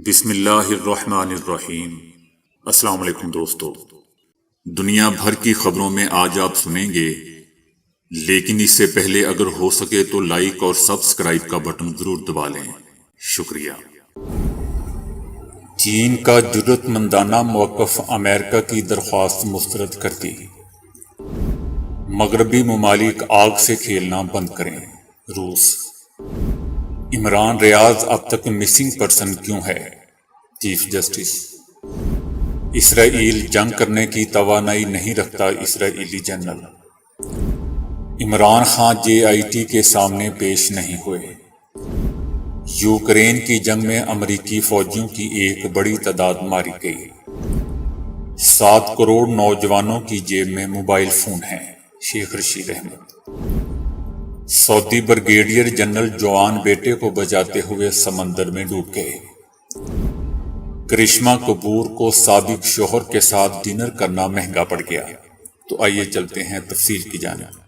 بسم اللہ الرحمن الرحیم۔ السلام علیکم دوستو، دنیا بھر کی خبروں میں آج آپ سنیں گے، لیکن اس سے پہلے اگر ہو سکے تو لائک اور سبسکرائب کا بٹن ضرور دبا لیں۔ شکریہ۔ چین کا جرأت مندانہ موقف امریکہ کی درخواست مسترد کر دی۔ مغربی ممالک آگ سے کھیلنا بند کریں۔ روس۔ عمران ریاض اب تک مسنگ پرسن کیوں ہے؟ Chief justice. اسرائیل جنگ کرنے کی توانائی نہیں رکھتا۔ اسرائیلی جنرل۔ عمران خان JIT کے سامنے پیش نہیں ہوئے۔ یوکرین کی جنگ میں امریکی فوجیوں کی ایک بڑی تعداد ماری گئی۔ 7 کروڑ نوجوانوں کی جیب میں موبائل فون ہیں۔ شیخ رشید احمد۔ سعودی بریگیڈیئر جنرل جوان بیٹے کو بچاتے ہوئے سمندر میں ڈوب گئے۔ کرشمہ کپور کو سابق شوہر کے ساتھ ڈنر کرنا مہنگا پڑ گیا۔ تو آئیے چلتے ہیں تفصیل کی جانب۔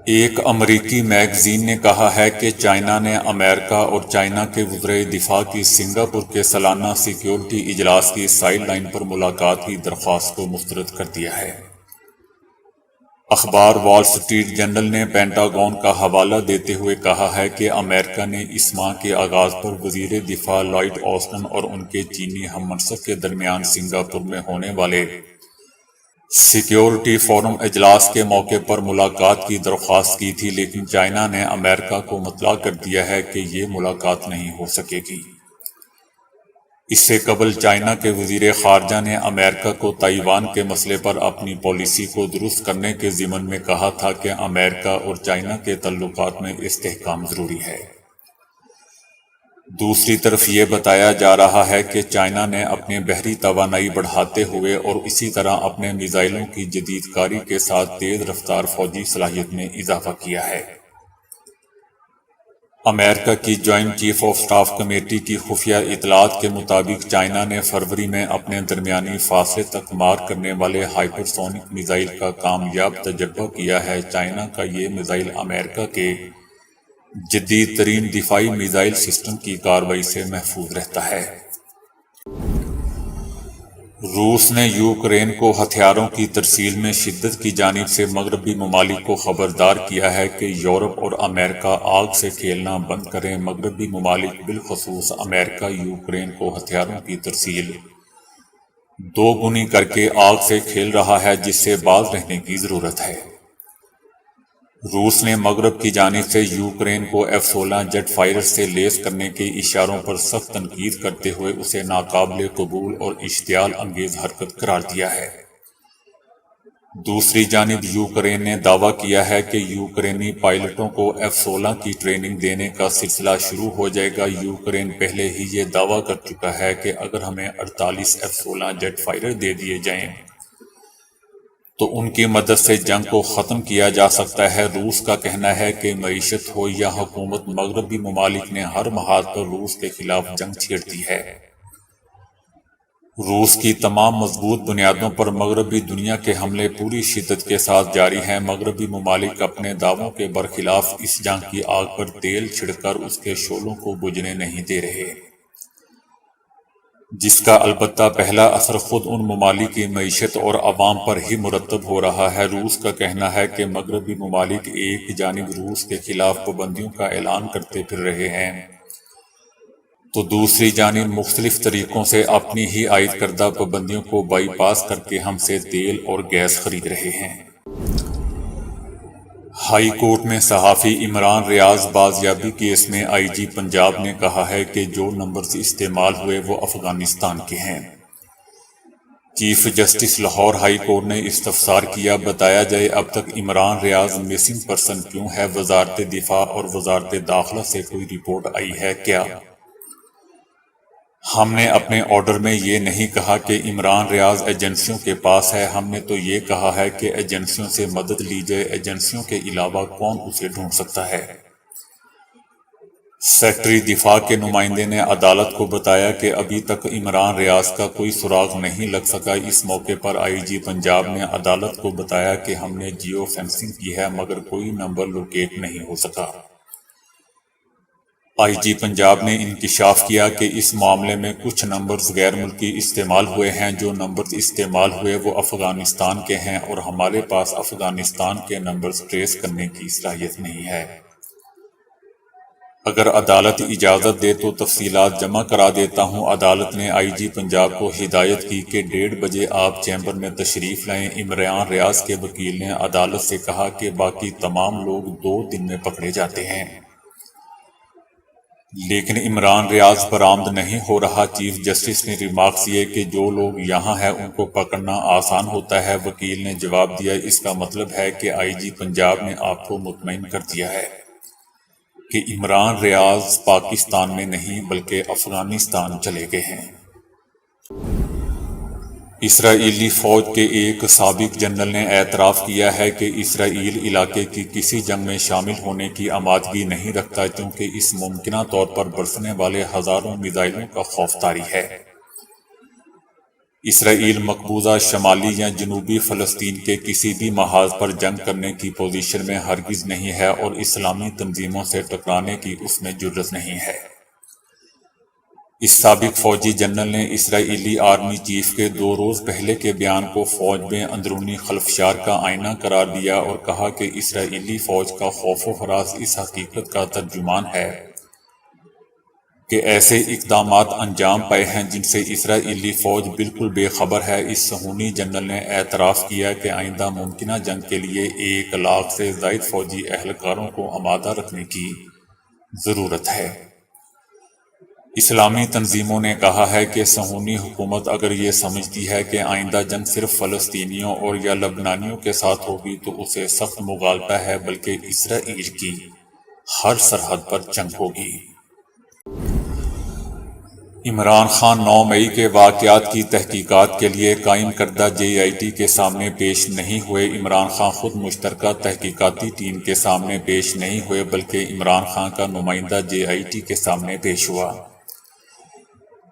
ایک امریکی میگزین نے کہا ہے کہ چائنا نے امریکہ اور چائنا کے وزرائے دفاع کی سنگاپور کے سالانہ سیکیورٹی اجلاس کی سائیڈ لائن پر ملاقات کی درخواست کو مسترد کر دیا ہے۔ اخبار وال سٹریٹ جرنل نے پینٹاگون کا حوالہ دیتے ہوئے کہا ہے کہ امریکہ نے اس ماہ کے آغاز پر وزیر دفاع لائیڈ آسٹن اور ان کے چینی ہم منصب کے درمیان سنگاپور میں ہونے والے سیکیورٹی فورم اجلاس کے موقع پر ملاقات کی درخواست کی تھی، لیکن چائنا نے امریکہ کو مطلع کر دیا ہے کہ یہ ملاقات نہیں ہو سکے گی۔ اس سے قبل چائنا کے وزیر خارجہ نے امریکہ کو تائیوان کے مسئلے پر اپنی پالیسی کو درست کرنے کے ضمن میں کہا تھا کہ امریکہ اور چائنا کے تعلقات میں استحکام ضروری ہے۔ دوسری طرف یہ بتایا جا رہا ہے کہ چائنا نے اپنے بحری توانائی بڑھاتے ہوئے اور اسی طرح اپنے میزائلوں کی جدید کاری کے ساتھ تیز رفتار فوجی صلاحیت میں اضافہ کیا ہے۔ امریکہ کی joint chief of staff committee کی خفیہ اطلاعات کے مطابق چائنا نے فروری میں اپنے درمیانی فاصلے تک مار کرنے والے ہائپر سونک میزائل کا کامیاب تجربہ کیا ہے۔ چائنا کا یہ میزائل امریکہ کے جدید ترین دفاعی میزائل سسٹم کی کارروائی سے محفوظ رہتا ہے۔ روس نے یوکرین کو ہتھیاروں کی ترسیل میں شدت کی جانب سے مغربی ممالک کو خبردار کیا ہے کہ یورپ اور امریکہ آگ سے کھیلنا بند کریں۔ مغربی ممالک بالخصوص امریکہ یوکرین کو ہتھیاروں کی ترسیل دو گنی کر کے آگ سے کھیل رہا ہے، جس سے باز رہنے کی ضرورت ہے۔ روس نے مغرب کی جانب سے یوکرین کو F-16 جیٹ فائٹر سے لیس کرنے کے اشاروں پر سخت تنقید کرتے ہوئے اسے ناقابل قبول اور اشتعال انگیز حرکت قرار دیا ہے۔ دوسری جانب یوکرین نے دعویٰ کیا ہے کہ یوکرینی پائلٹوں کو F-16 کی ٹریننگ دینے کا سلسلہ شروع ہو جائے گا۔ یوکرین پہلے ہی یہ دعویٰ کر چکا ہے کہ اگر ہمیں 48 F-16 جیٹ فائٹر دے دیے جائیں تو ان کی مدد سے جنگ کو ختم کیا جا سکتا ہے۔ روس کا کہنا ہے کہ معیشت ہو یا حکومت، مغربی ممالک نے ہر محاذ پر روس کے خلاف جنگ چھیڑ دی ہے۔ روس کی تمام مضبوط بنیادوں پر مغربی دنیا کے حملے پوری شدت کے ساتھ جاری ہیں۔ مغربی ممالک اپنے دعووں کے برخلاف اس جنگ کی آگ پر تیل چھڑک کر اس کے شعلوں کو بجھنے نہیں دے رہے، جس کا البتہ پہلا اثر خود ان ممالک کی معیشت اور عوام پر ہی مرتب ہو رہا ہے۔ روس کا کہنا ہے کہ مغربی ممالک ایک جانب روس کے خلاف پابندیوں کا اعلان کرتے پھر رہے ہیں تو دوسری جانب مختلف طریقوں سے اپنی ہی عائد کردہ پابندیوں کو بائی پاس کر کے ہم سے تیل اور گیس خرید رہے ہیں۔ ہائی کورٹ میں صحافی عمران ریاض بازیابی کیس میں IG پنجاب نے کہا ہے کہ جو نمبرز استعمال ہوئے وہ افغانستان کے ہیں۔ Chief justice Lahore high court نے استفسار کیا، بتایا جائے اب تک عمران ریاض مسنگ پرسن کیوں ہے؟ وزارت دفاع اور وزارت داخلہ سے کوئی رپورٹ آئی ہے کیا؟ ہم نے اپنے آرڈر میں یہ نہیں کہا کہ عمران ریاض ایجنسیوں کے پاس ہے، ہم نے تو یہ کہا ہے کہ ایجنسیوں سے مدد لی جائے۔ ایجنسیوں کے علاوہ کون اسے ڈھونڈ سکتا ہے؟ سیکرٹری دفاع کے نمائندے نے عدالت کو بتایا کہ ابھی تک عمران ریاض کا کوئی سراغ نہیں لگ سکا۔ اس موقع پر IG پنجاب نے عدالت کو بتایا کہ ہم نے جیو فینسنگ کی ہے مگر کوئی نمبر لوکیٹ نہیں ہو سکا۔ آئی جی پنجاب نے انکشاف کیا کہ اس معاملے میں کچھ نمبرز غیر ملکی استعمال ہوئے ہیں۔ جو نمبرز استعمال ہوئے وہ افغانستان کے ہیں اور ہمارے پاس افغانستان کے نمبرز ٹریس کرنے کی صلاحیت نہیں ہے۔ اگر عدالت اجازت دے تو تفصیلات جمع کرا دیتا ہوں۔ عدالت نے آئی جی پنجاب کو ہدایت کی کہ 1:30 بجے آپ چیمبر میں تشریف لائیں۔ عمران ریاض کے وکیل نے عدالت سے کہا کہ باقی تمام لوگ 2 دن میں پکڑے جاتے ہیں، لیکن عمران ریاض برآمد نہیں ہو رہا۔ چیف جسٹس نے ریمارکس دیے کہ جو لوگ یہاں ہیں ان کو پکڑنا آسان ہوتا ہے۔ وکیل نے جواب دیا، اس کا مطلب ہے کہ آئی جی پنجاب نے آپ کو مطمئن کر دیا ہے کہ عمران ریاض پاکستان میں نہیں بلکہ افغانستان چلے گئے ہیں۔ اسرائیلی فوج کے ایک سابق جنرل نے اعتراف کیا ہے کہ اسرائیل علاقے کی کسی جنگ میں شامل ہونے کی آمادگی نہیں رکھتا کیونکہ اس ممکنہ طور پر برسنے والے ہزاروں میزائلوں کا خوف طاری ہے۔ اسرائیل مقبوضہ شمالی یا جنوبی فلسطین کے کسی بھی محاذ پر جنگ کرنے کی پوزیشن میں ہرگز نہیں ہے اور اسلامی تنظیموں سے ٹکرانے کی اس میں جرأت نہیں ہے۔ اس سابق فوجی جنرل نے اسرائیلی آرمی چیف کے 2 روز پہلے کے بیان کو فوج میں اندرونی خلفشار کا آئینہ قرار دیا اور کہا کہ اسرائیلی فوج کا خوف و ہراس اس حقیقت کا ترجمان ہے کہ ایسے اقدامات انجام پائے ہیں جن سے اسرائیلی فوج بالکل بے خبر ہے۔ اس صہیونی جنرل نے اعتراف کیا کہ آئندہ ممکنہ جنگ کے لیے 1 لاکھ سے زائد فوجی اہلکاروں کو آمادہ رکھنے کی ضرورت ہے۔ اسلامی تنظیموں نے کہا ہے کہ صہیونی حکومت اگر یہ سمجھتی ہے کہ آئندہ جنگ صرف فلسطینیوں اور یا لبنانیوں کے ساتھ ہوگی تو اسے سخت مغالطہ ہے، بلکہ اسرائیل کی ہر سرحد پر جنگ ہوگی۔ عمران خان 9 مئی کے واقعات کی تحقیقات کے لیے قائم کردہ JIT کے سامنے پیش نہیں ہوئے۔ عمران خان خود مشترکہ تحقیقاتی ٹیم کے سامنے پیش نہیں ہوئے بلکہ عمران خان کا نمائندہ JIT کے سامنے پیش ہوا،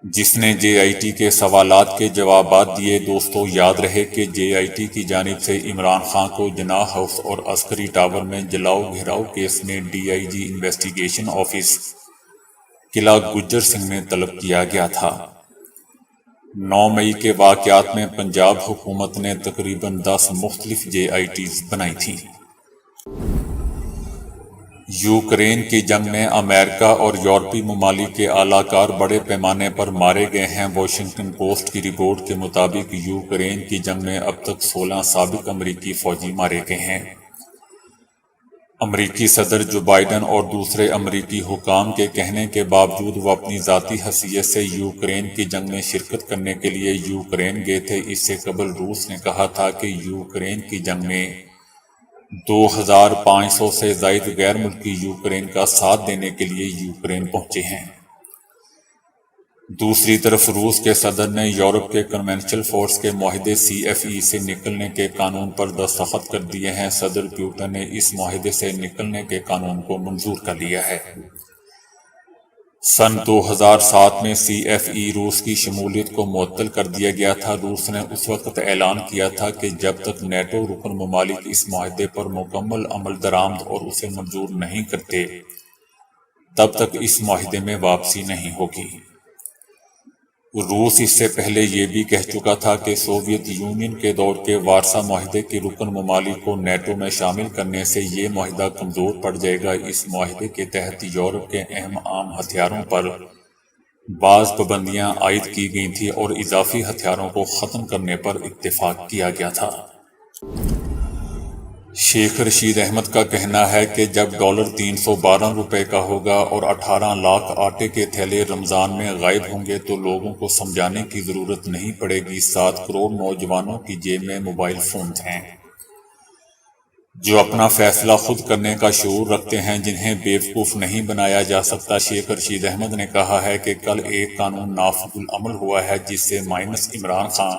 جس نے JIT کے سوالات کے جوابات دیے۔ دوستو، یاد رہے کہ JIT کی جانب سے عمران خان کو جناح ہاؤس اور عسکری ٹاور میں جلاؤ گھیراؤ کیس میں DIG انویسٹیگیشن آفس قلعہ گجر سنگھ میں طلب کیا گیا تھا۔ 9 مئی کے واقعات میں پنجاب حکومت نے تقریباً 10 مختلف JITs بنائی تھیں۔ یوکرین کی جنگ میں امریکہ اور یورپی ممالک کے اعلیٰ کار بڑے پیمانے پر مارے گئے ہیں۔ واشنگٹن پوسٹ کی رپورٹ کے مطابق یوکرین کی جنگ میں اب تک 16 سابق امریکی فوجی مارے گئے ہیں۔ امریکی صدر جو بائیڈن اور دوسرے امریکی حکام کے کہنے کے باوجود وہ اپنی ذاتی حیثیت سے یوکرین کی جنگ میں شرکت کرنے کے لیے یوکرین گئے تھے۔ اس سے قبل روس نے کہا تھا کہ یوکرین کی جنگ میں 2500 سے زائد غیر ملکی یوکرین کا ساتھ دینے کے لیے یوکرین پہنچے ہیں۔ دوسری طرف روس کے صدر نے یورپ کے کنونشنل فورس کے معاہدے CFE سے نکلنے کے قانون پر دستخط کر دیے ہیں۔ صدر پوٹن نے اس معاہدے سے نکلنے کے قانون کو منظور کر لیا ہے۔ سن 2007 میں CFE روس کی شمولیت کو معطل کر دیا گیا تھا۔ روس نے اس وقت اعلان کیا تھا کہ جب تک نیٹو رکن ممالک اس معاہدے پر مکمل عمل درآمد اور اسے منظور نہیں کرتے تب تک اس معاہدے میں واپسی نہیں ہوگی۔ روس اس سے پہلے یہ بھی کہہ چکا تھا کہ سوویت یونین کے دور کے وارسا معاہدے کے رکن ممالک کو نیٹو میں شامل کرنے سے یہ معاہدہ کمزور پڑ جائے گا۔ اس معاہدے کے تحت یورپ کے اہم عام ہتھیاروں پر بعض پابندیاں عائد کی گئی تھیں اور اضافی ہتھیاروں کو ختم کرنے پر اتفاق کیا گیا تھا۔ شیخ رشید احمد کا کہنا ہے کہ جب ڈالر 312 روپے کا ہوگا اور 18 لاکھ آٹے کے تھیلے رمضان میں غائب ہوں گے تو لوگوں کو سمجھانے کی ضرورت نہیں پڑے گی۔ 7 کروڑ نوجوانوں کی جیب میں موبائل فونز ہیں جو اپنا فیصلہ خود کرنے کا شعور رکھتے ہیں، جنہیں بیوقوف نہیں بنایا جا سکتا۔ شیخ رشید احمد نے کہا ہے کہ کل ایک قانون نافذ العمل ہوا ہے جس سے مائنس عمران خان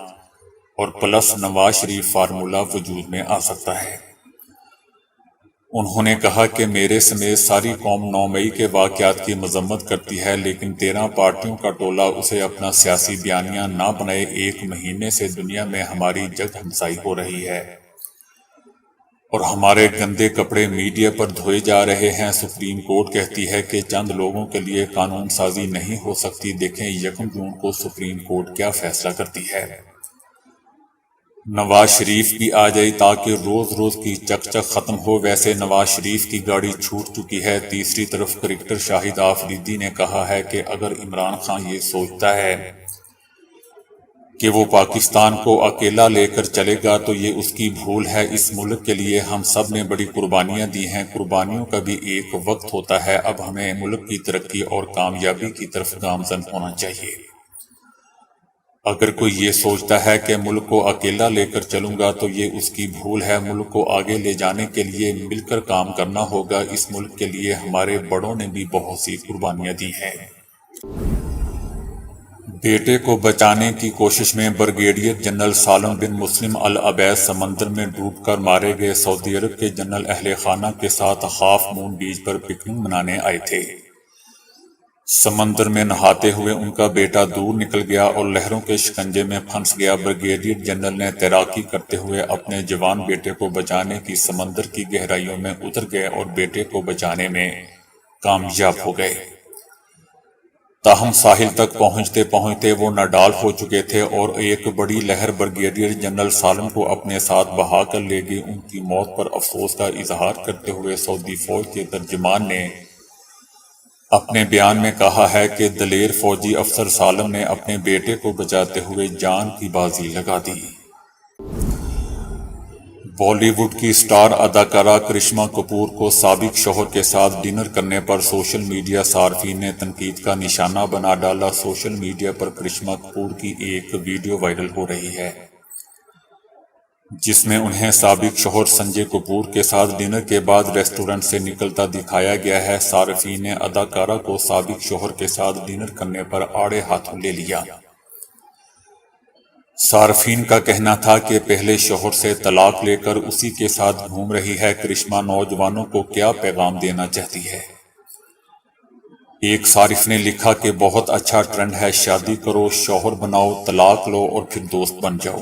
اور پلس نواز شریف فارمولہ وجود میں آ سکتا ہے۔ انہوں نے کہا کہ میرے سمیت ساری قوم 9 مئی کے واقعات کی مذمت کرتی ہے، لیکن 13 پارٹیوں کا ٹولہ اسے اپنا سیاسی بیانیہ نہ بنائے۔ 1 مہینے سے دنیا میں ہماری جگ ہمسائی ہو رہی ہے۔ اور ہمارے گندے کپڑے میڈیا پر دھوئے جا رہے ہیں۔ سپریم کورٹ کہتی ہے کہ چند لوگوں کے لیے قانون سازی نہیں ہو سکتی۔ دیکھیں 1 جون کو سپریم کورٹ کیا فیصلہ کرتی ہے۔ نواز شریف بھی آ جائے تاکہ روز روز کی چک چک ختم ہو۔ ویسے نواز شریف کی گاڑی چھوٹ چکی ہے۔ تیسری طرف کرکٹر شاہد آفریدی نے کہا ہے کہ اگر عمران خان یہ سوچتا ہے کہ وہ پاکستان کو اکیلا لے کر چلے گا تو یہ اس کی بھول ہے۔ اس ملک کے لیے ہم سب نے بڑی قربانیاں دی ہیں۔ قربانیوں کا بھی ایک وقت ہوتا ہے۔ اب ہمیں ملک کی ترقی اور کامیابی کی طرف گامزن ہونا چاہیے۔ اگر کوئی یہ سوچتا ہے کہ ملک کو اکیلا لے کر چلوں گا تو یہ اس کی بھول ہے۔ ملک کو آگے لے جانے کے لیے مل کر کام کرنا ہوگا۔ اس ملک کے لیے ہمارے بڑوں نے بھی بہت سی قربانیاں دی ہیں۔ بیٹے کو بچانے کی کوشش میں بریگیڈیئر جنرل سالم بن مسلم العبید سمندر میں ڈوب کر مارے گئے۔ سعودی عرب کے جنرل اہل خانہ کے ساتھ ہاف مون بیچ پر پکنک منانے آئے تھے۔ سمندر میں نہاتے ہوئے ان کا بیٹا دور نکل گیا اور لہروں کے شکنجے میں پھنس گیا۔ بریگیڈیئر جنرل نے تیراکی کرتے ہوئے اپنے جوان بیٹے کو بچانے کی سمندر کی گہرائیوں میں اتر گئے اور بیٹے کو بچانے میں کامیاب ہو گئے۔ تاہم ساحل تک پہنچتے پہنچتے وہ ناڈال ہو چکے تھے اور ایک بڑی لہر بریگیڈیئر جنرل سالم کو اپنے ساتھ بہا کر لے گئی۔ ان کی موت پر افسوس کا اظہار کرتے ہوئے سعودی فوج کے ترجمان نے اپنے بیان میں کہا ہے کہ دلیر فوجی افسر سالم نے اپنے بیٹے کو بچاتے ہوئے جان کی بازی لگا دی۔ بالی ووڈ کی سٹار اداکارہ کرشمہ کپور کو سابق شوہر کے ساتھ ڈنر کرنے پر سوشل میڈیا صارفین نے تنقید کا نشانہ بنا ڈالا۔ سوشل میڈیا پر کرشمہ کپور کی ایک ویڈیو وائرل ہو رہی ہے جس میں انہیں سابق شوہر سنجے کپور کے ساتھ ڈنر کے بعد ریسٹورنٹ سے نکلتا دکھایا گیا ہے۔ صارفین نے اداکارہ کو سابق شوہر کے ساتھ ڈنر کرنے پر آڑے ہاتھوں لے لیا۔ صارفین کا کہنا تھا کہ پہلے شوہر سے طلاق لے کر اسی کے ساتھ گھوم رہی ہے۔ کرشمہ نوجوانوں کو کیا پیغام دینا چاہتی ہے؟ ایک صارف نے لکھا کہ بہت اچھا ٹرینڈ ہے، شادی کرو، شوہر بناؤ، طلاق لو اور پھر دوست بن جاؤ۔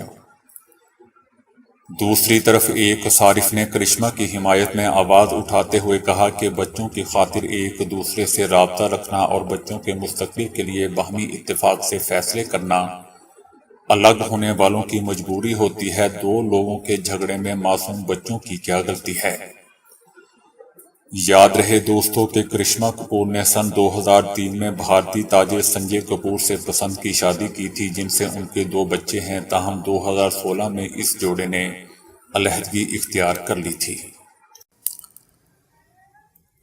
دوسری طرف ایک صارف نے کرشمہ کی حمایت میں آواز اٹھاتے ہوئے کہا کہ بچوں کی خاطر ایک دوسرے سے رابطہ رکھنا اور بچوں کے مستقبل کے لیے باہمی اتفاق سے فیصلے کرنا الگ ہونے والوں کی مجبوری ہوتی ہے۔ دو لوگوں کے جھگڑے میں معصوم بچوں کی کیا غلطی ہے؟ یاد رہے دوستو کہ کرشمہ کپور نے سن 2003 میں بھارتی تاجر سنجے کپور سے پسند کی شادی کی تھی جن سے ان کے 2 بچے ہیں۔ تاہم 2016 میں اس جوڑے نے علیحدگی اختیار کر لی تھی۔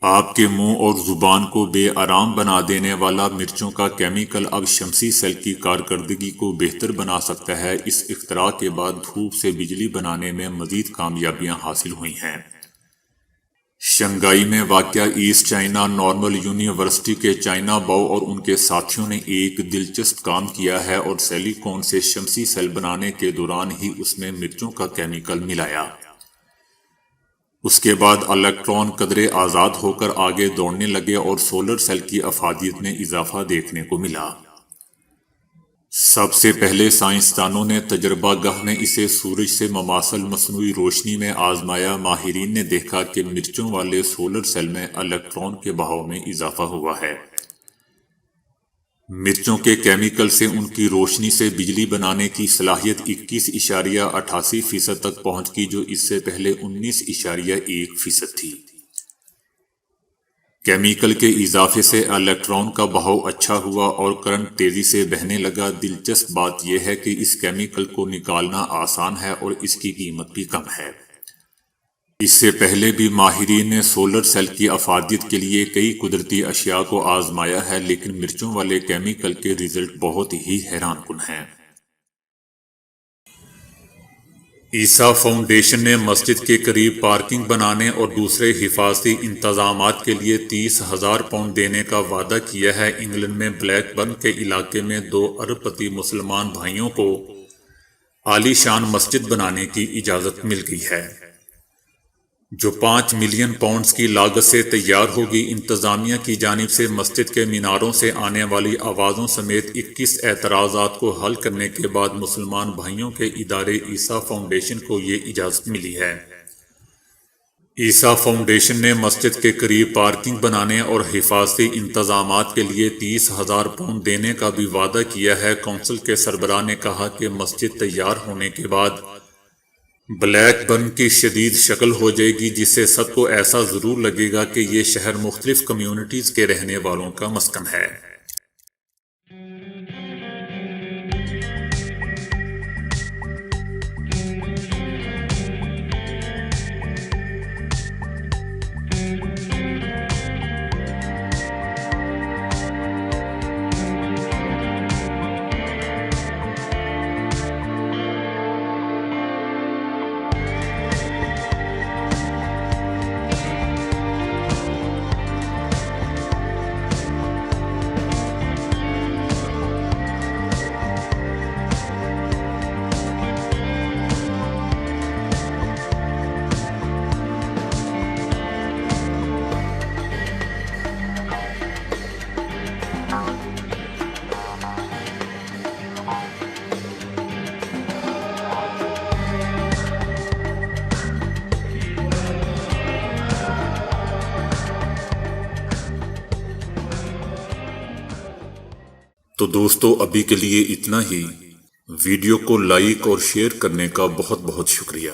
آپ کے منہ اور زبان کو بے آرام بنا دینے والا مرچوں کا کیمیکل اب شمسی سیل کی کارکردگی کو بہتر بنا سکتا ہے۔ اس اختراع کے بعد دھوپ سے بجلی بنانے میں مزید کامیابیاں حاصل ہوئی ہیں۔ شنگھائی میں واقع ایسٹ چائنا نارمل یونیورسٹی کے چائنا باؤ اور ان کے ساتھیوں نے ایک دلچسپ کام کیا ہے اور سیلیکون سے شمسی سیل بنانے کے دوران ہی اس میں مرچوں کا کیمیکل ملایا۔ اس کے بعد الیکٹران قدرے آزاد ہو کر آگے دوڑنے لگے اور سولر سیل کی افادیت میں اضافہ دیکھنے کو ملا۔ سب سے پہلے سائنسدانوں نے تجربہ گاہ میں اسے سورج سے مماثل مصنوعی روشنی میں آزمایا۔ ماہرین نے دیکھا کہ مرچوں والے سولر سیل میں الیکٹران کے بہاؤ میں اضافہ ہوا ہے۔ مرچوں کے کیمیکل سے ان کی روشنی سے بجلی بنانے کی صلاحیت 21.88% تک پہنچ گئی جو اس سے پہلے 19.1% تھی۔ کیمیکل کے اضافے سے الیکٹران کا بہاؤ اچھا ہوا اور کرنٹ تیزی سے بہنے لگا۔ دلچسپ بات یہ ہے کہ اس کیمیکل کو نکالنا آسان ہے اور اس کی قیمت بھی کم ہے۔ اس سے پہلے بھی ماہرین نے سولر سیل کی افادیت کے لیے کئی قدرتی اشیاء کو آزمایا ہے لیکن مرچوں والے کیمیکل کے رزلٹ بہت ہی حیران کن ہیں۔ عیسیٰ فاؤنڈیشن نے مسجد کے قریب پارکنگ بنانے اور دوسرے حفاظتی انتظامات کے لیے 30,000 پاؤنڈ دینے کا وعدہ کیا ہے۔ انگلینڈ میں بلیک برن کے علاقے میں 2 ارب پتی مسلمان بھائیوں کو عالی شان مسجد بنانے کی اجازت مل گئی ہے جو 5 ملین پاؤنڈز کی لاگت سے تیار ہوگی۔ انتظامیہ کی جانب سے مسجد کے میناروں سے آنے والی آوازوں سمیت 21 اعتراضات کو حل کرنے کے بعد مسلمان بھائیوں کے ادارے عیسیٰ فاؤنڈیشن کو یہ اجازت ملی ہے۔ عیسیٰ فاؤنڈیشن نے مسجد کے قریب پارکنگ بنانے اور حفاظتی انتظامات کے لیے 30,000 پاؤنڈ دینے کا بھی وعدہ کیا ہے۔ کونسل کے سربراہ نے کہا کہ مسجد تیار ہونے کے بعد بلیک برن کی شدید شکل ہو جائے گی، جس سے سب کو ایسا ضرور لگے گا کہ یہ شہر مختلف کمیونٹیز کے رہنے والوں کا مسکن ہے۔ تو دوستو، ابھی کے لیے اتنا ہی۔ ویڈیو کو لائک اور شیئر کرنے کا بہت بہت شکریہ۔